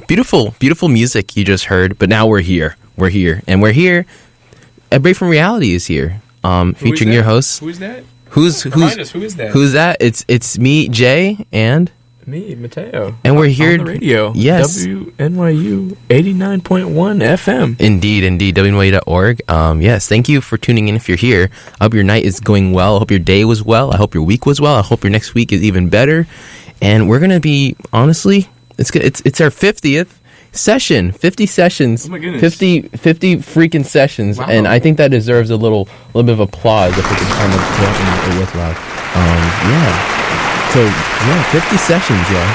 Beautiful music you just heard, but now we're here. And we're here. A Break from Reality is here. Featuring your host. Who is that? Remind us, who is that? Who's that? It's me, Jay, and me, Mateo. And we're here on the radio. Yes. WNYU 89.1 FM. Indeed, WNYU.org. Yes, thank you for tuning in if you're here. I hope your night is going well. I hope your day was well. I hope your week was well. I hope your next week is even better. And we're going to be, honestly, it's our 50th session. 50 sessions. Oh my goodness. 50 freaking sessions. Wow. And I think that deserves a little bit of applause if we can kind of go up and with loud. Yeah. So, 50 sessions, yeah.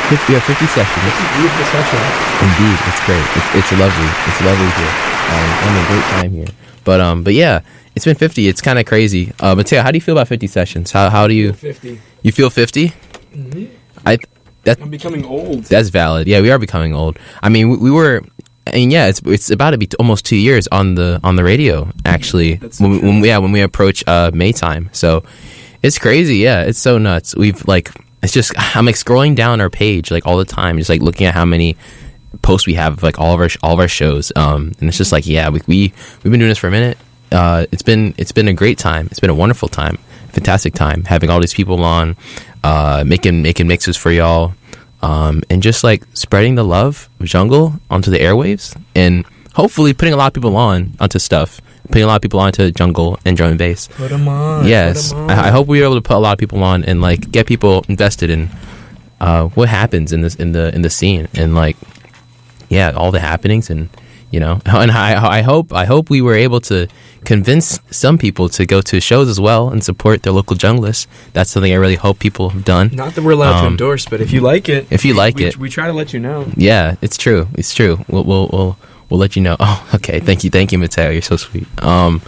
50 sessions. It's a beautiful session. Indeed, it's great. It's lovely. It's lovely here. I'm having a great time here. But yeah, it's been 50. It's kind of crazy. Mateo, how do you feel about 50 sessions? How do you... 50. You feel 50? Mm-hmm. I'm becoming old. That's valid. Yeah, we are becoming old. I mean, we were... And yeah, it's about to be almost 2 years on the radio, actually. That's so when we approach May time. So... It's crazy, yeah. It's so nuts. I'm like scrolling down our page like all the time, just like looking at how many posts we have of like all of our shows. And it's just like, yeah, we've been doing this for a minute. It's been a great time. It's been a wonderful time, fantastic time, having all these people on, making mixes for y'all, and just like spreading the love of jungle onto the airwaves, and hopefully putting a lot of people onto stuff. Putting a lot of people onto jungle and drum and bass. Put them on. Yes, I hope we are able to put a lot of people on and like get people invested in what happens in the scene, and like all the happenings, and and I hope we were able to convince some people to go to shows as well and support their local junglists. That's something I really hope people have done. Not that we're allowed to endorse, but if you like it, we try to let you know. Yeah, it's true. We'll let you know. Oh, okay. Thank you, Mateo. You're so sweet. My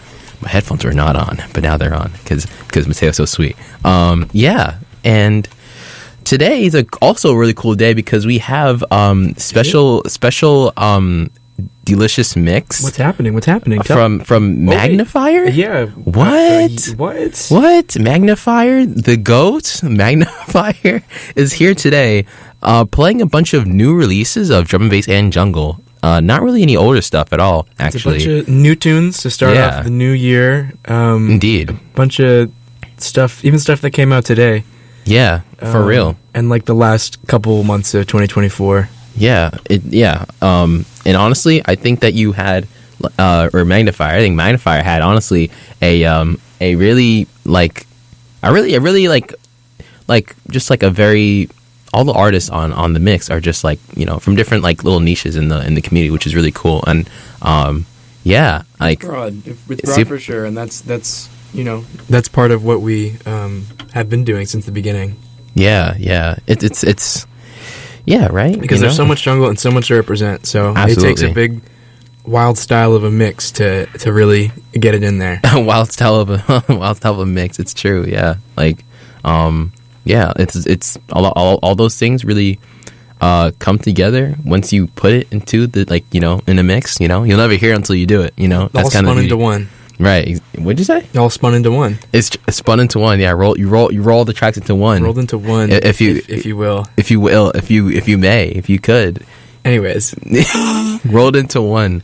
headphones were not on, but now they're on because Mateo's so sweet. Yeah, and today is also a really cool day because we have special delicious mix. What's happening? From Magniifier? Yeah. What? Magniifier, the GOAT, Magniifier is here today, playing a bunch of new releases of drum and bass and jungle. Not really any older stuff at all, actually. It's a bunch of new tunes to start off the new year. Indeed. A bunch of stuff, even stuff that came out today. Yeah, for real. And like the last couple months of 2024. Yeah, and honestly, I think that you had, or Magniifier. I think Magniifier had honestly a really just like a very. All the artists on the mix are just like from different like little niches in the community, which is really cool. And it's broad for sure, and that's part of what we have been doing since the beginning. Yeah, it's right, because there's so much jungle and so much to represent. So Absolutely. It takes a big wild style of a mix to really get it in there. wild style of a mix. It's true. Yeah, like yeah, it's all those things really come together once you put it into the in a mix. You'll never hear it until you do it. That's all kind of spun into one. Right? What'd you say? All spun into one. It's spun into one. Yeah, you roll the tracks into one. Rolled into one. If you may, if you could. Anyways, rolled into one.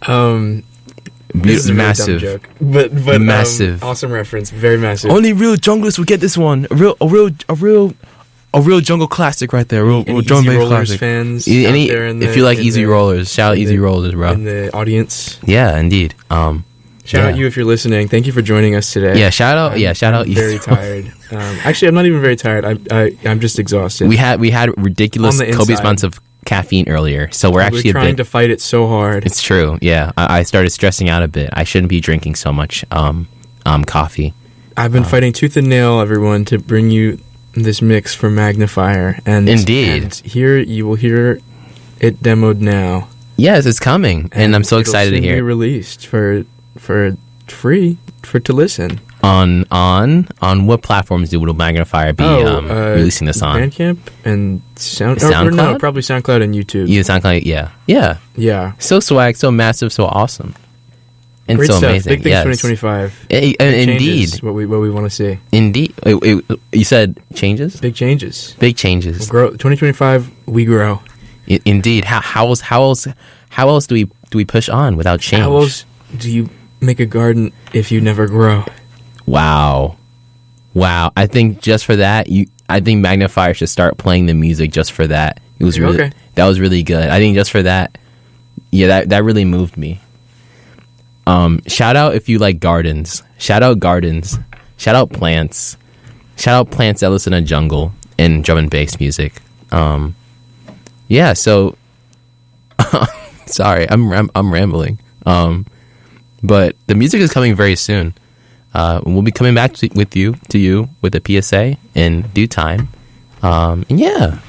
This is a massive really dumb joke, but massive, awesome reference, very massive. Only real junglists would get this one. A real jungle classic right there. Real drum Easy bass Rollers classic. Fans, If you like Easy Rollers, shout out Easy Rollers, bro. In the audience, yeah, indeed. Shout out you if you're listening. Thank you for joining us today. Yeah, shout out. I'm very tired. Actually, I'm not even very tired. I'm just exhausted. We had ridiculous copious amounts of caffeine earlier, so we're actually trying to fight it so hard. It's true. Yeah, I started stressing out a bit. I shouldn't be drinking so much coffee. I've been fighting tooth and nail, everyone, to bring you this mix from Magniifier, and indeed, and here you will hear it demoed now. Yes, it's coming, and I'm so excited to hear. It'll soon be released for free to listen. On what platforms will Magniifier be releasing this on? Bandcamp and SoundCloud? No, probably SoundCloud and YouTube. Yeah, SoundCloud, yeah. So swag, so massive, so awesome. And great so stuff. amazing. Big things 2025. Indeed. What we want to see. Indeed. You said changes? Big changes. Big changes. We'll grow. 2025, we grow. Indeed. How else do we push on without change? How else do you make a garden if you never grow? Wow. I think just for that, I think Magniifier should start playing the music just for that. It was really okay. That was really good. I think just for that, yeah, that really moved me. Shout out if you like gardens. Shout out gardens. Shout out plants. Shout out plants that listen to jungle and drum and bass music. Yeah. So, sorry, I'm rambling. But the music is coming very soon. We'll be coming back to you with a PSA in due time. And yeah.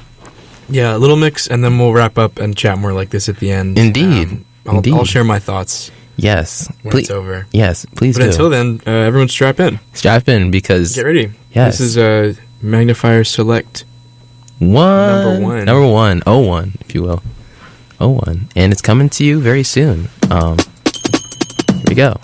Yeah, a little mix, and then we'll wrap up and chat more like this at the end. Indeed. I'll share my thoughts. Yes. When it's over. Yes, please do. But until then, everyone strap in. Strap in because... Get ready. Yes. This is Magniifier Select. Number one. 01, if you will. 01. And it's coming to you very soon. Here we go.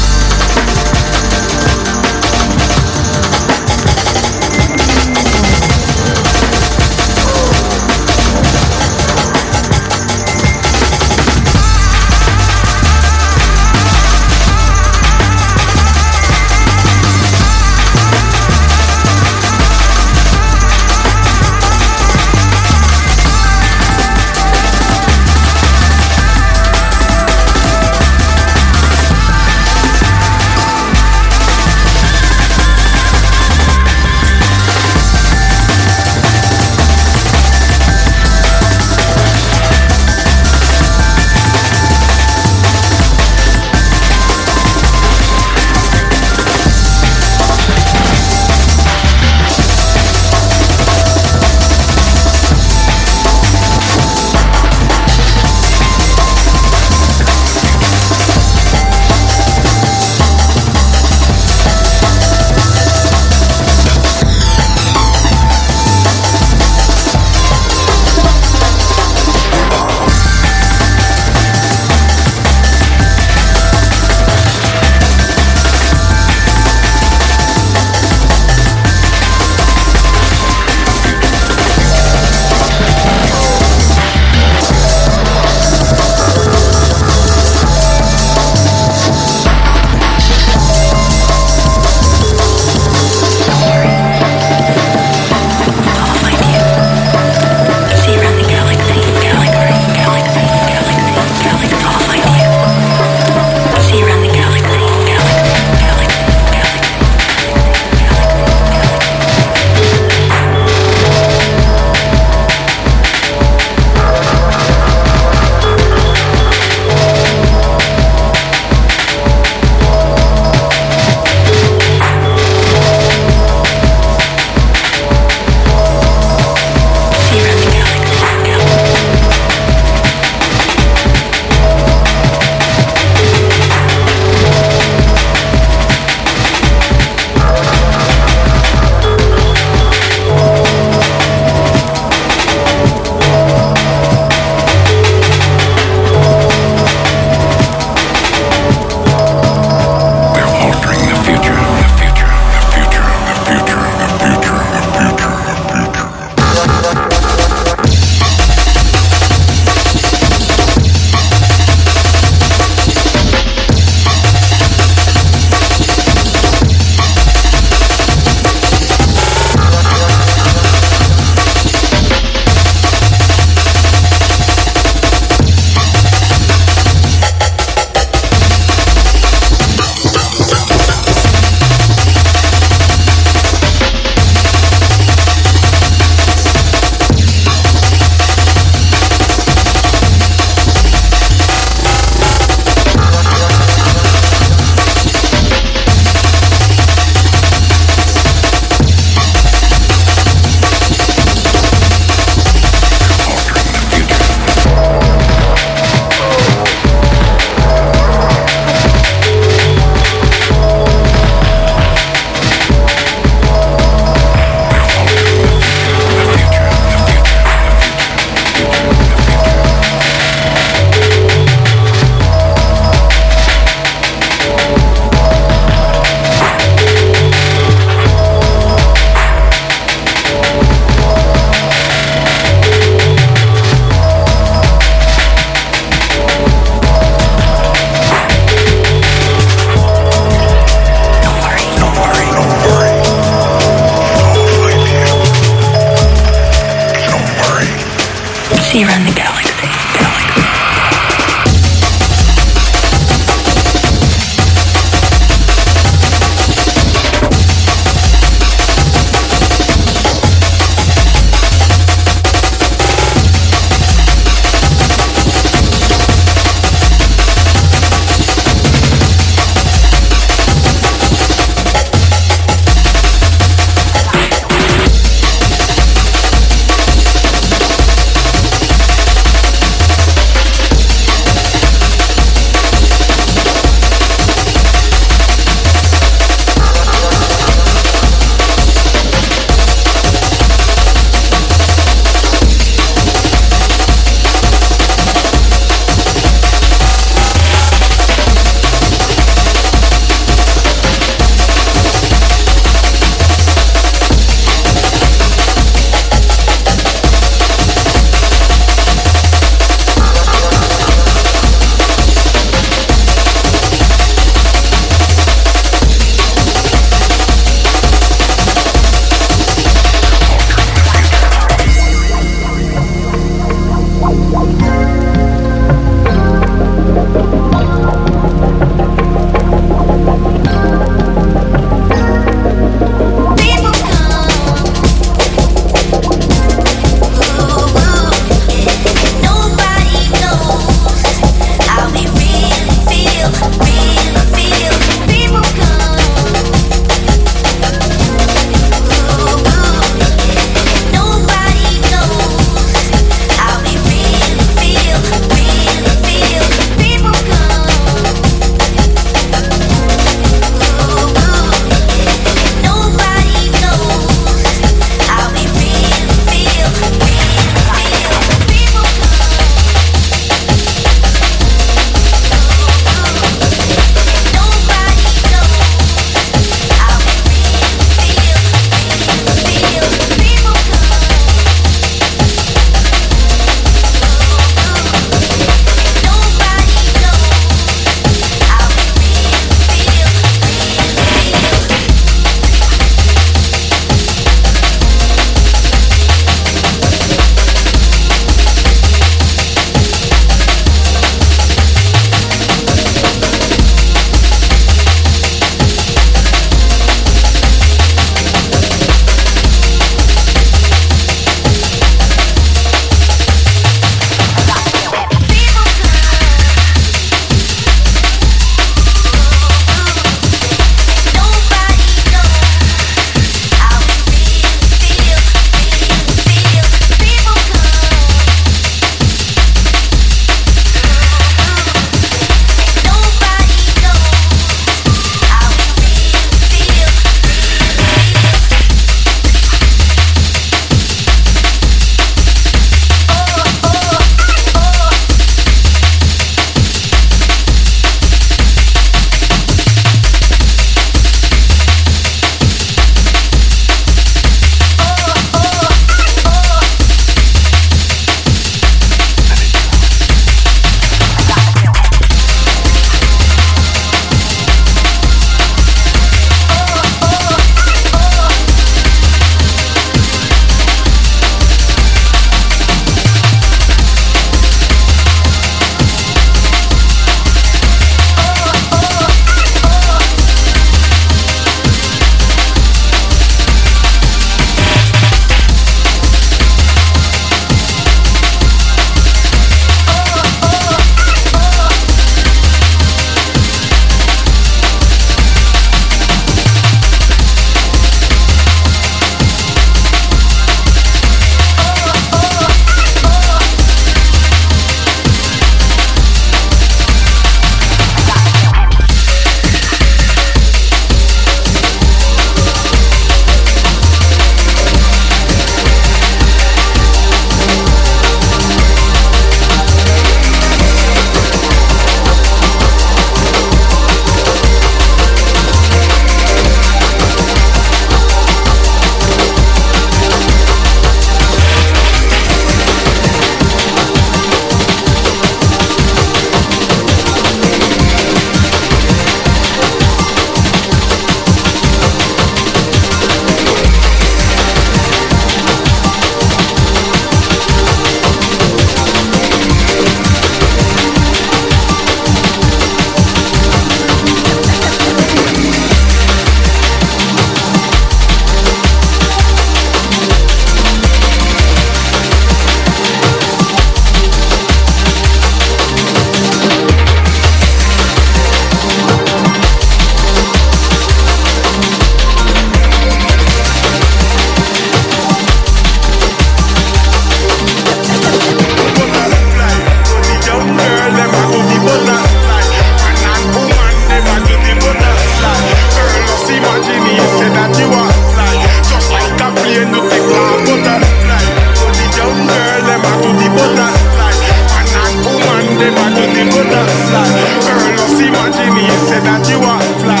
Girl, just imagine me, say that you are fly.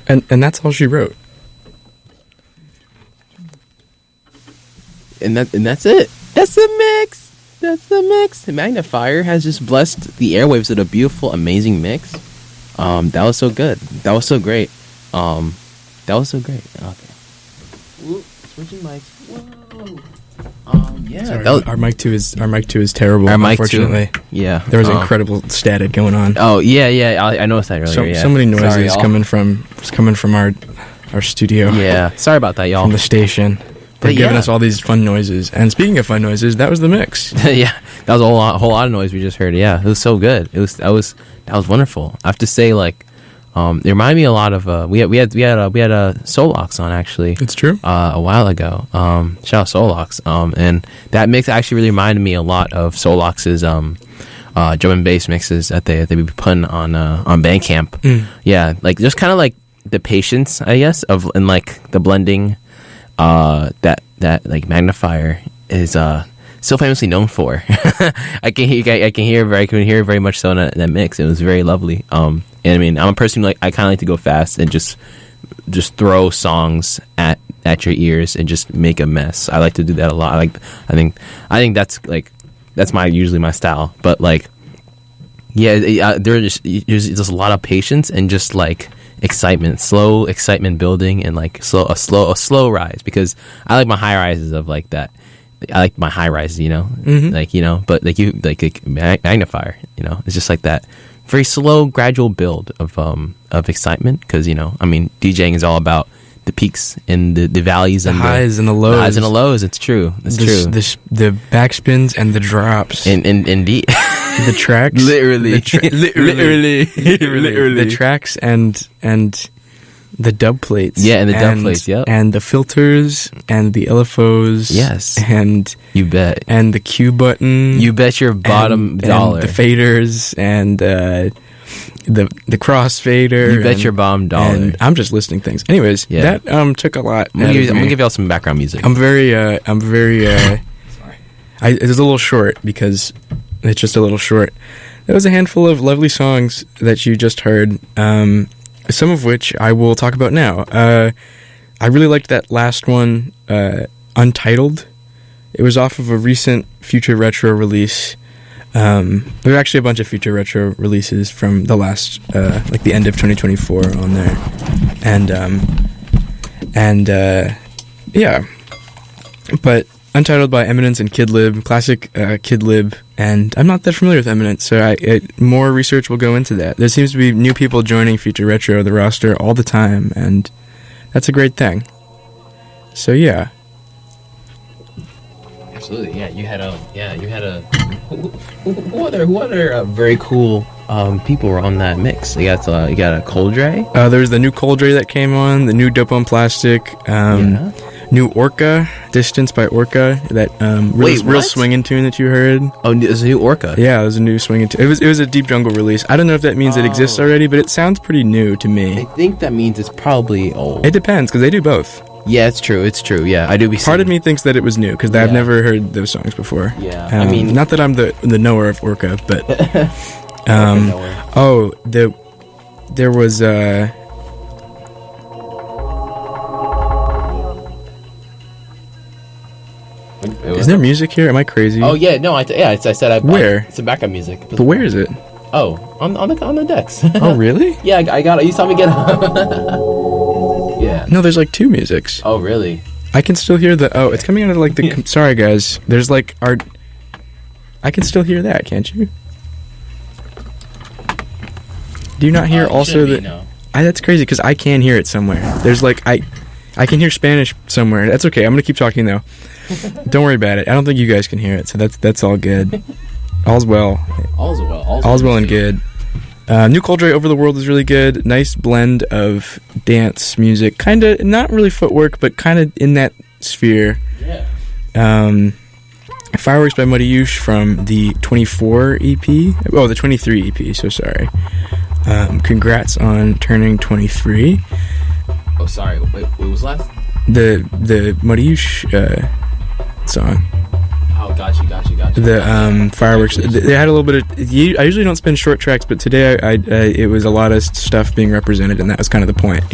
And that's all she wrote. And that's it. That's the mix. That's the mix. The Magnifier has just blessed the airwaves with a beautiful, amazing mix. That was so good. That was so great. That was so great. Okay. Ooh, switching mics. Whoa. Yeah. Sorry, our mic 2 is terrible. Our mic 2. Unfortunately. Yeah. There was incredible static going on. Oh yeah. I noticed that earlier. So many noises coming from our studio. Yeah. Sorry about that, y'all. From the station. They're giving us all these fun noises. And speaking of fun noises, that was the mix. Yeah, that was a whole lot of noise we just heard. Yeah, it was so good. That was wonderful. I have to say, like, it reminded me a lot of we had Solox on actually. It's true. A while ago. Shout out Solox. And that mix actually really reminded me a lot of Solox's drum and bass mixes that they be putting on Bandcamp. Yeah, like just kind of like the patience, I guess, and like the blending. That like Magniifier is so famously known for. I can hear very much so in that mix. It was very lovely. And I mean, I'm a person who, like, I kind of like to go fast and just throw songs at your ears and just make a mess. I like to do that a lot. I think that's usually my style. But like, yeah, there's just a lot of patience and just like slow excitement building, and like a slow rise, because I like my high rises of like that. I like my high rises, like, but like you like Magniifier, it's just like that very slow gradual build of excitement, because I mean, DJing is all about the peaks and the valleys, and highs and the lows. The highs and the lows. It's true. The backspins and the drops. And indeed. The tracks, literally, the tracks and the dub plates, and the dub plates, and the filters and the LFOs, yes, and you bet, and the Q button, you bet your bottom dollar, and the faders and the crossfader, you bet your bom dollar. And I'm just listing things. Anyways, that took a lot. I'm gonna give y'all some background music. I'm very. Sorry, it was a little short because. It's just a little short. That was a handful of lovely songs that you just heard, some of which I will talk about now. I really liked that last one, Untitled. It was off of a recent Future Retro release. There were actually a bunch of Future Retro releases from the last, like the end of 2024 on there. Yeah. But Untitled by Eminence and Kid Lib, classic Kid Lib, and I'm not that familiar with Eminence, so more research will go into that. There seems to be new people joining Future Retro, the roster, all the time, and that's a great thing. So yeah. Absolutely, yeah. You had who other very cool people were on that mix? You got a Coldre. There's the new Coldre that came on, the new Dope on Plastic. New Orca, Distance by Orca, that real swinging tune that you heard. Oh, there's a new Orca. Yeah, there's a new swinging tune. It was a Deep Jungle release. I don't know if that means it exists already, but it sounds pretty new to me. I think that means it's probably old. It depends, because they do both. Yeah, it's true. Yeah, I do be. Part of me thinks that it was new, because I've never heard those songs before. Yeah, I mean, not that I'm the knower of Orca, but there was Is there music here? Am I crazy? Oh yeah, no, I said where? It's some backup music. But where is it? Oh, on the decks. Oh really? Yeah, I got it. You saw me get Yeah. No, there's like two musics. Oh really? I can still hear it's coming out of like the sorry guys. There's like I can still hear that, can't you? Do you not hear also that? No. That's crazy because I can hear it somewhere. There's like I can hear Spanish somewhere. That's okay. I'm gonna keep talking though. Don't worry about it. I don't think you guys can hear it, so that's all good. All's well. All's well. All's well and good. New Coldre Over the World is really good. Nice blend of dance music, kind of not really footwork, but kind of in that sphere. Yeah. Fireworks by Muddy Yush from the 24 EP. Oh, the 23 EP. So sorry. Congrats on turning 23. Oh, sorry. Wait, what was last? The Muddy Yush song. Oh, gotcha. The fireworks. They had a little bit of. I usually don't spin short tracks, but today it was a lot of stuff being represented, and that was kind of the point,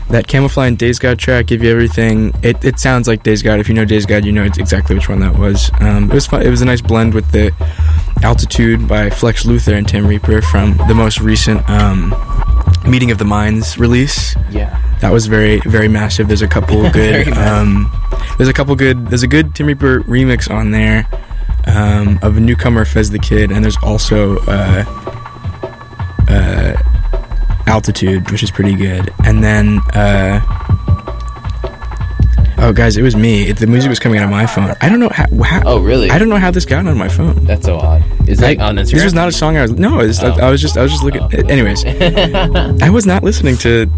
That Camouflage Days God track, Give You Everything. It sounds like Days God. If you know Days God, you know exactly which one that was. It was fun. It was a nice blend with the Altitude by Flex Luther and Tim Reaper from the most recent Meeting of the Minds release. Yeah. That was very, very massive. There's a couple good there's a good Tim Reaper remix on there of a newcomer Fez the Kid, and there's also Altitude, which is pretty good. And then oh guys, it was me. The music was coming out of my phone. I don't know how Oh really? I don't know how this got on my phone. That's so odd. Is that on Instagram? This was not a song I was. No, I was just looking. Anyways, I was not listening to.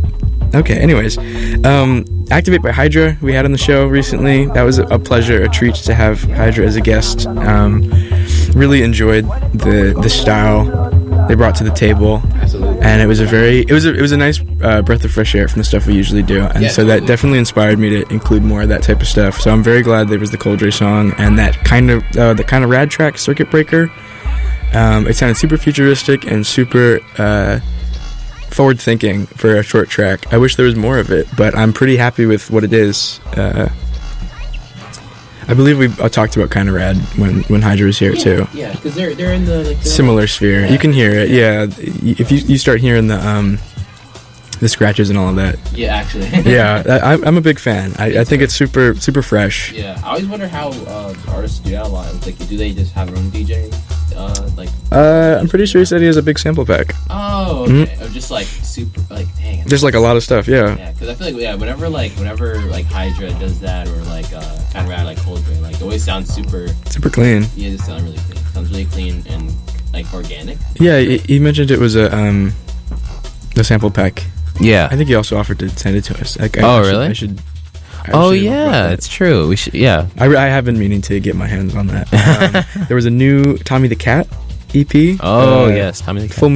Okay. Anyways, Activate by Hydra we had on the show recently. That was a pleasure, a treat to have Hydra as a guest. Really enjoyed the style they brought to the table. Absolutely. And it was a nice breath of fresh air from the stuff we usually do, and yeah, so that definitely inspired me to include more of that type of stuff. So I'm very glad there was the Coldre song and that kind of rad track, Circuit Breaker. It sounded super futuristic and super forward thinking for a short track. I wish there was more of it, but I'm pretty happy with what it is. I believe we talked about Kinda Rad when Hydra was here too. Yeah, because they're in the similar sphere. Yeah. You can hear it. Yeah, if you start hearing the scratches and all of that. Yeah, actually. Yeah, I'm a big fan. I think it's super super fresh. Yeah, I always wonder how artists do that a lot. Like, do they just have their own DJ? I'm pretty sure he said he has a big sample pack. Oh, okay. Mm-hmm. Or just like super, like, dang. There's like a lot of stuff, yeah. Yeah, because I feel like whenever Hydra does that, or like Kinda Rad, like Coldre, like it always sounds super clean. Yeah, it sounds really clean. It sounds really clean and like organic. Yeah, he mentioned it was the sample pack. Yeah, I think he also offered to send it to us. Like, really? I should. Oh yeah, it's true. We should. Yeah, I have been meaning to get my hands on that. There was a new Tommy the Cat EP. Oh yes, Tommy the Cat. Full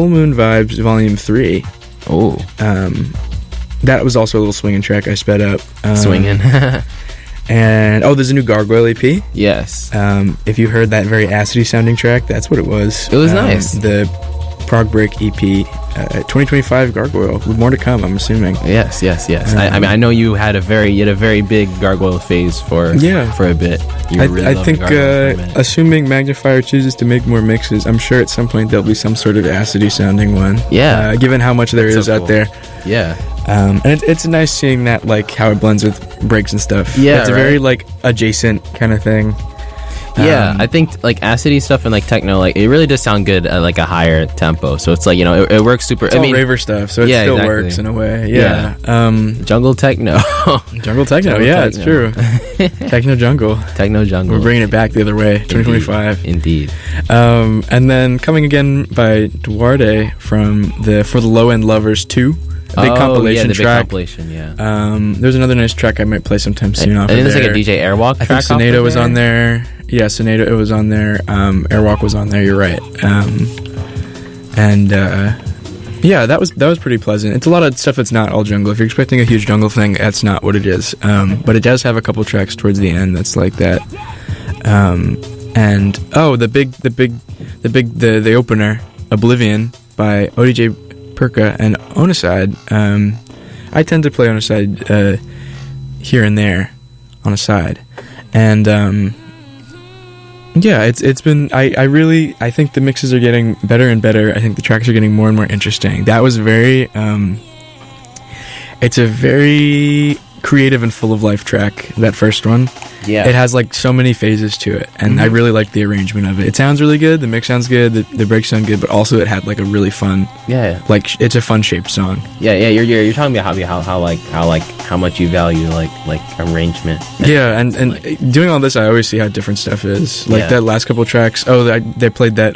Moon Vibes Volume 3. Oh. That was also a little swinging track I sped up. Swinging. And there's a new Gargoyle EP. Yes. If you heard that very acidy sounding track, that's what it was. It was nice. The Prog Break EP, 2025 Gargoyle, with more to come, I'm assuming. Yes. I mean, I know you had a very big Gargoyle phase for a bit. I think, assuming Magniifier chooses to make more mixes, I'm sure at some point there'll be some sort of acidy sounding one. Yeah. Given how much there is so out cool. there. Yeah. And it's nice seeing that, like, how it blends with breaks and stuff. Yeah, it's a very, like, adjacent kind of thing. Yeah, I think like acidy stuff and like techno, like it really does sound good at like a higher tempo. So it's like, you know, it works super. It's all raver stuff, so it still works in a way. Yeah. Jungle techno. Jungle techno. Yeah, it's true. Techno jungle. We're bringing it back the other way. 2025. Indeed. And then coming again by Duarte from the For the Low End Lovers 2. Big compilation the track. Big compilation, yeah. There's another nice track I might play sometime soon. I think there's like a DJ Airwalk track. I think Sonato was on there. Yeah, Sonato was on there. Airwalk was on there. You're right. Yeah, that was pretty pleasant. It's a lot of stuff that's not all jungle. If you're expecting a huge jungle thing, that's not what it is. But it does have a couple tracks towards the end that's like that. The opener, Oblivion by ODJ Perka and Onicide. I tend to play Onicide here and there on a side, and it's been I think the mixes are getting better and better. I think the tracks are getting more and more interesting. That was very it's a very creative and full of life track, that first one. Yeah, it has like so many phases to it, and I really like the arrangement of it. It sounds really good, the mix sounds good, the breaks sound good, but also it had like a really fun, like it's a fun shaped song. You're talking about how much you value like arrangement. And doing all this, I always see how different stuff is. Like that last couple tracks. They played that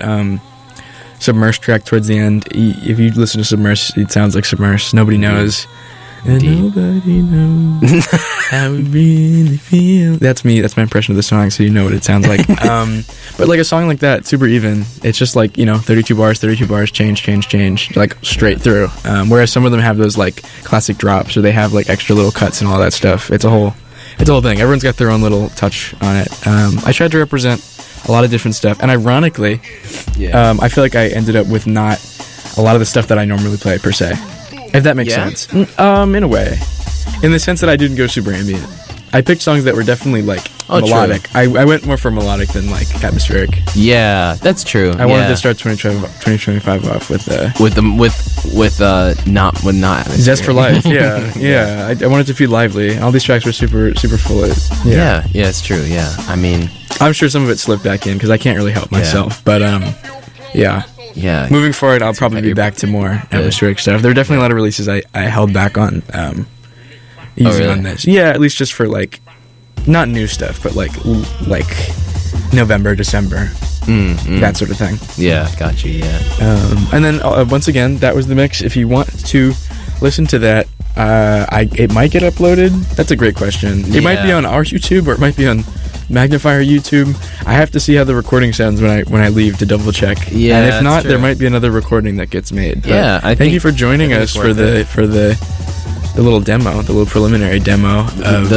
Submerse track towards the end. If you listen to Submerse, it sounds like Submerse. Nobody knows. And nobody knows how we really feel. That's me. That's my impression of the song, so you know what it sounds like. But like a song like that, super even. It's just like, 32 bars, change, like straight through. Whereas some of them have those like classic drops, or they have like extra little cuts and all that stuff. It's a whole thing. Everyone's got their own little touch on it. I tried to represent a lot of different stuff, and ironically, I feel like I ended up with not a lot of the stuff that I normally play per se. If that makes Yeah? sense. In a way. In the sense that I didn't go super ambient. I picked songs that were definitely like melodic. I went more for melodic than like atmospheric. Yeah, that's true. I wanted to start 2025 off with not Zest for Life. Yeah. I wanted to feel lively. All these tracks were super full of yeah, it's true. Yeah, I mean, I'm sure some of it slipped back in because I can't really help myself. But yeah. Moving forward, I'll probably be back to more atmospheric stuff. There are definitely a lot of releases I held back on using on this. Yeah, at least just for like not new stuff, but like November, December, that sort of thing. Yeah, got you. Yeah. And then once again, that was the mix. If you want to listen to that, it might get uploaded. That's a great question. It might be on our YouTube or it might be on Magnifier YouTube. I have to see how the recording sounds when I leave to double check. Yeah, and if not, there might be another recording that gets made. But thank you for joining us for the little demo, the little preliminary demo of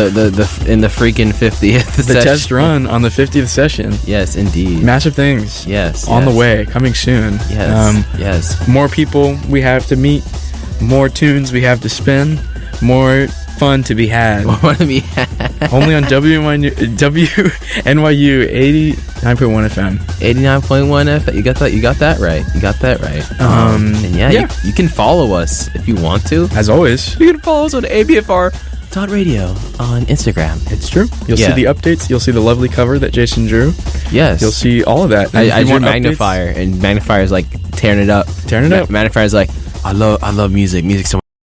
in the freaking 50th the test run on the 50th session. Yes, indeed. Massive things. Yes. On the way, coming soon. Yes. More people we have to meet, more tunes we have to spin, more fun to be had. Only on WNYU 89.1 FM. 89.1 FM. You got that right. And you can follow us if you want to. As always, You can follow us on ABFR.radio on Instagram. It's true. You'll see the updates. You'll see the lovely cover that Jason drew. Yes. You'll see all of that. I drew Magnifier, and Magnifier's like tearing it up. Tearing it up. Magnifier's like, I love music. Music's so